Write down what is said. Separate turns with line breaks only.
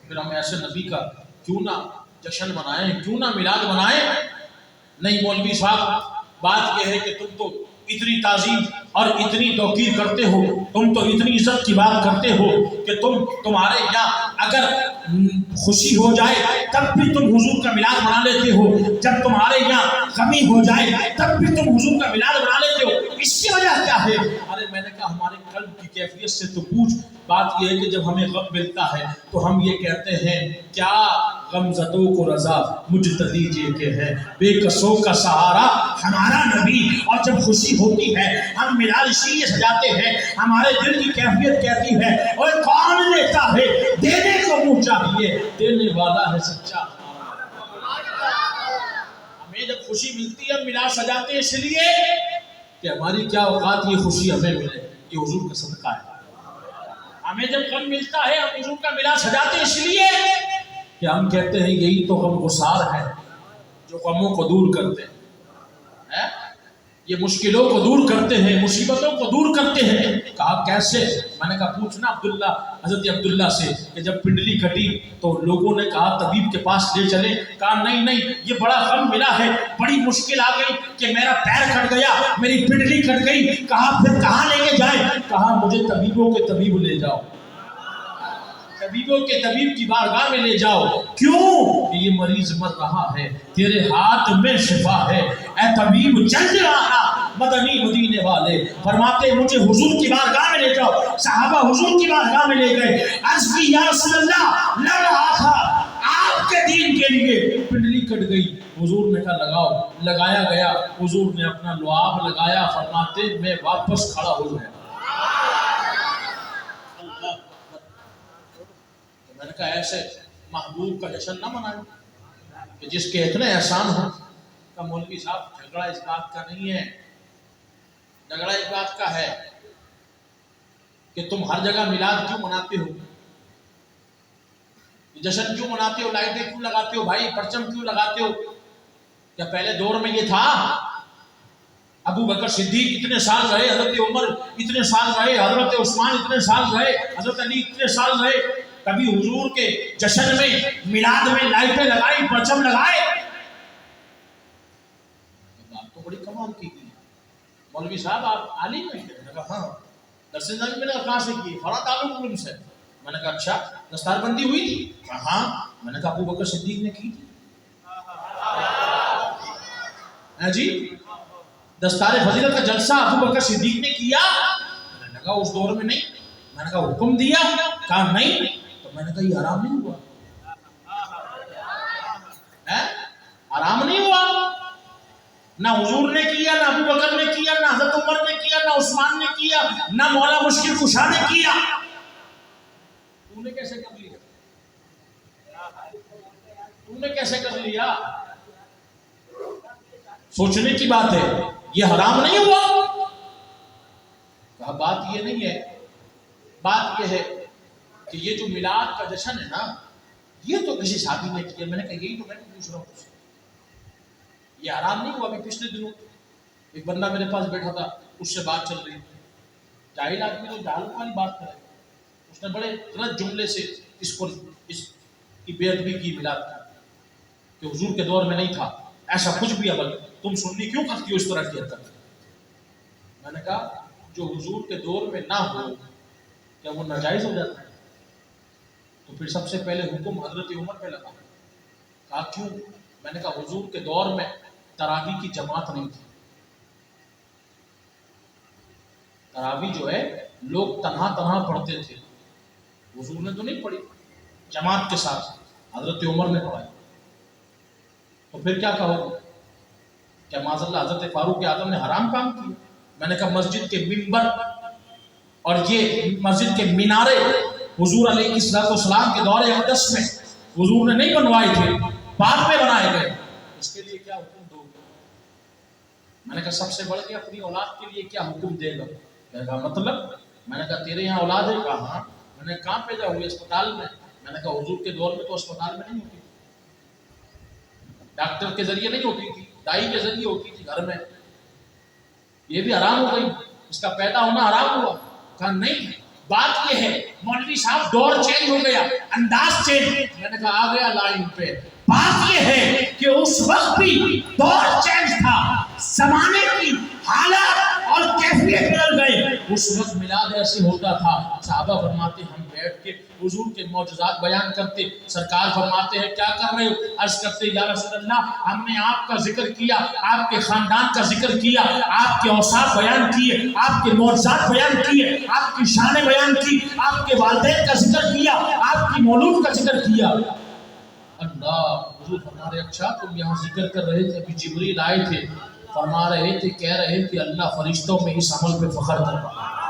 پھر ہم ایسے نبی کا کیوں نہ جشن منائیں، کیوں نہ میلاد منائیں؟ نہیں مولوی صاحب، بات یہ ہے کہ تم تو اتنی تعظیم اور اتنی توقیر کرتے ہو، تم تو اتنی عزت کی بات کرتے ہو کہ تمہارے یہاں اگر خوشی ہو جائے تب بھی تم حضور کا میلاد منا لیتے ہو، جب تمہارے یہاں غمی ہو جائے تب بھی تم حضور کا میلاد منا لیتے ہو، اس کی وجہ کیا ہے؟ ارے میں نے کہا ہمارے قلب کی کیفیت سے تو پوچھ۔ بات یہ ہے کہ جب ہمیں غم ملتا ہے تو ہم یہ کہتے ہیں کیا غم زدوں کو رضا مجتدی جی کے ہے، بے کسوں کا سہارا ہمارا نبی۔ اور جب خوشی ہوتی ہے ہم میلاد اسی لیے سجاتے ہیں، ہمارے دل کی کیفیت کہتی ہے اور کون دیتا ہے دینے کو منہ چاہیے، دینے والا ہے سچا۔ ہمیں جب خوشی ملتی ہے ہم میلاد سجاتے ہیں اس لیے کہ ہماری کیا اوقات یہ خوشی ہمیں ملے، یہ حضور کا صدقہ ہے۔ ہمیں جب غم ملتا ہے ہم حضور کا میلاد سجاتے ہیں اس لیے کہ ہم کہتے ہیں یہی تو غم گسار ہے جو غموں کو دور کرتے ہیں، یہ مشکلوں کو دور کرتے ہیں، مصیبتوں کو دور کرتے ہیں۔ کہا کیسے؟ میں نے کہا پوچھنا حضرت عبداللہ سے کہ جب پنڈلی کٹی تو لوگوں نے کہا طبیب کے پاس لے چلے، کہا نہیں یہ بڑا غم ملا ہے، بڑی مشکل آ گئی کہ میرا پیر کٹ گیا، میری پنڈلی کٹ گئی۔ کہا پھر کہاں لے کے جائیں؟ کہا مجھے طبیبوں کے طبیب لے جاؤ، طبیبوں کے طبیب کی بارگاہ میں لے جاؤ۔ کیوں؟ کہ یہ مریض مر رہا ہے، تیرے ہاتھ میں شفا ہے، اے طبیب جلد رہا مدنی مدینے والے۔ فرماتے مجھے حضور کی بارگاہ میں لے جاؤ۔ صحابہ حضور کی بارگاہ میں لے گئے، عرض کی یا رسول اللہ لڑ رہا تھا آپ کے دین کے لیے، پنڈلی کٹ گئی۔ حضور نے کہا لگاؤ، لگایا گیا، حضور نے اپنا لعاب لگایا، فرماتے میں واپس کھڑا ہو گیا۔ میں نے کہا ایسے محبوب کا جشن نہ منائیں کہ جس کے اتنے احسان ہوں۔ کہ مولوی صاحب جھگڑا اس بات کا نہیں ہے، جھگڑا اس بات کا ہے کہ تم ہر جگہ میلاد کیوں مناتے ہو، جشن کیوں مناتے ہو، لائٹیں کیوں لگاتے ہو بھائی، پرچم کیوں لگاتے ہو؟ کیا پہلے دور میں یہ تھا؟ ابو بکر صدیق اتنے سال رہے، حضرت عمر اتنے سال رہے، حضرت عثمان اتنے سال رہے، حضرت علی اتنے سال رہے، کبھی حضور کے جشن میں میلاد میں لائٹیں لگائی، پرچم لگائے؟ بات تو بڑی کمال کی ہے۔ مولوی صاحب آپ عالم ہیں؟ میں نے کہا ہاں۔ درس نظم میں نے کہاں سے کی؟ فلاں دارالعلوم سے۔ میں نے کہا اچھا دستار بندی ہوئی تھی؟ ہاں۔ میں نے کہا ابو بکر صدیق نے کی تھی؟ ہاں جی، دستار فضیلت کا جلسہ ابو بکر صدیق نے کیا؟ میں نے کہا اس دور میں نہیں۔ میں نے کہا حکم دیا؟ کہا نہیں۔ تو میں نے کہا یہ حرام نہیں ہوا؟ حرام نہیں ہوا؟ نہ حضور نے کیا، نہ ابو بکر نے کیا، نہ حضرت عمر نے کیا، نہ عثمان نے کیا، نہ مولا مشکل کشا نے کیا۔ تو نے کیسے کر لیا؟ تو نے کیسے کر لیا؟ سوچنے کی بات ہے، یہ حرام نہیں ہوا؟ کہا بات یہ نہیں ہے، بات یہ ہے کہ یہ جو میلاد کا جشن ہے نا، یہ تو کسی صحابی نے کیا۔ میں نے کہا یہی تو میں پوچھ رہا ہوں، یہ حرام نہیں ہوا؟ ابھی پچھلے دنوں ایک بندہ میرے پاس بیٹھا تھا، اس سے بات چل رہی تھی، جاہل آدمی تو جہالت والی بات کرے، اس نے بڑے غلط جملے سے اس کی بے ادبی کی میلاد کا، کہ حضور کے دور میں نہیں تھا ایسا کچھ بھی عمل، تم سننی کیوں کرتی ہو اس طرح کی حرکت؟ میں نے کہا جو حضور کے دور میں نہ ہو کیا وہ ناجائز ہو جاتا ہے؟ تو پھر سب سے پہلے حکم حضرت عمر پہ لگا۔ کہا کیوں؟ میں نے کہا حضور کے دور میں تراویح کی جماعت نہیں تھی، تراویح جو ہے لوگ تنہا پڑھتے تھے، حضور نے تو نہیں پڑھی جماعت کے ساتھ، حضرت عمر نے پڑھائی۔ تو پھر کیا کہو گے؟ کیا معاذ اللہ حضرت فاروق اعظم نے حرام کام کیا؟ میں نے کہا مسجد کے ممبر اور یہ مسجد کے مینارے حضور علیہ السلام کے دور اقدس میں حضور نے نہیں بنوائے تھے، بعد میں بنائے گئے، اس کے لیے کیا حکم دو گے؟ میں نے کہا سب سے بڑھ کے اپنی اولاد کے لیے کیا حکم دے گا؟ میں نے کہا مطلب؟ میں نے کہا تیرے یہاں اولاد ہے؟ کہا ہاں۔ میں نے کہاں پیدا ہوئی؟ اسپتال میں۔ میں نے کہا حضور کے دور میں تو اسپتال میں نہیں ہوتی، ڈاکٹر کے ذریعے نہیں ہوتی تھی، دائی کے ذریعے ہوتی تھی گھر میں، یہ بھی حرام ہو گئی، اس کا پیدا ہونا حرام ہوا؟ کہا نہیں، بات یہ ہے مولوی صاحب دور چینج ہو گیا، انداز چینج، میں نے کہا آ گیا لائن پہ۔ بات یہ ہے کہ اس وقت بھی دور چینج تھا، زمانے کی حالات اور کیفیت بدل گئے۔ اس وقت میلاد ایسے ہوتا تھا، صحابہ فرماتے ہم بیٹھ کے حضور کے معجزات بیان کرتے، سرکار فرماتے ہیں کیا کر رہے ہو؟ عرض کرتے یا رسول اللہ ہم نے آپ کا ذکر کیا، آپ کے خاندان کا ذکر کیا، آپ کے اوصاف بیان کیے، آپ کے معجزات بیان کیے، آپ کی شانیں بیان کی، آپ کے والدین کا ذکر کیا، آپ کی مولود کا ذکر کیا۔ اللہ حضور فرما رہے اچھا تم یہاں ذکر کر رہے تھے، ابھی جبریل آئے تھے، فرما رہے تھے، کہہ رہے تھے اللہ فرشتوں میں اس عمل پہ فخر کرتا ہے۔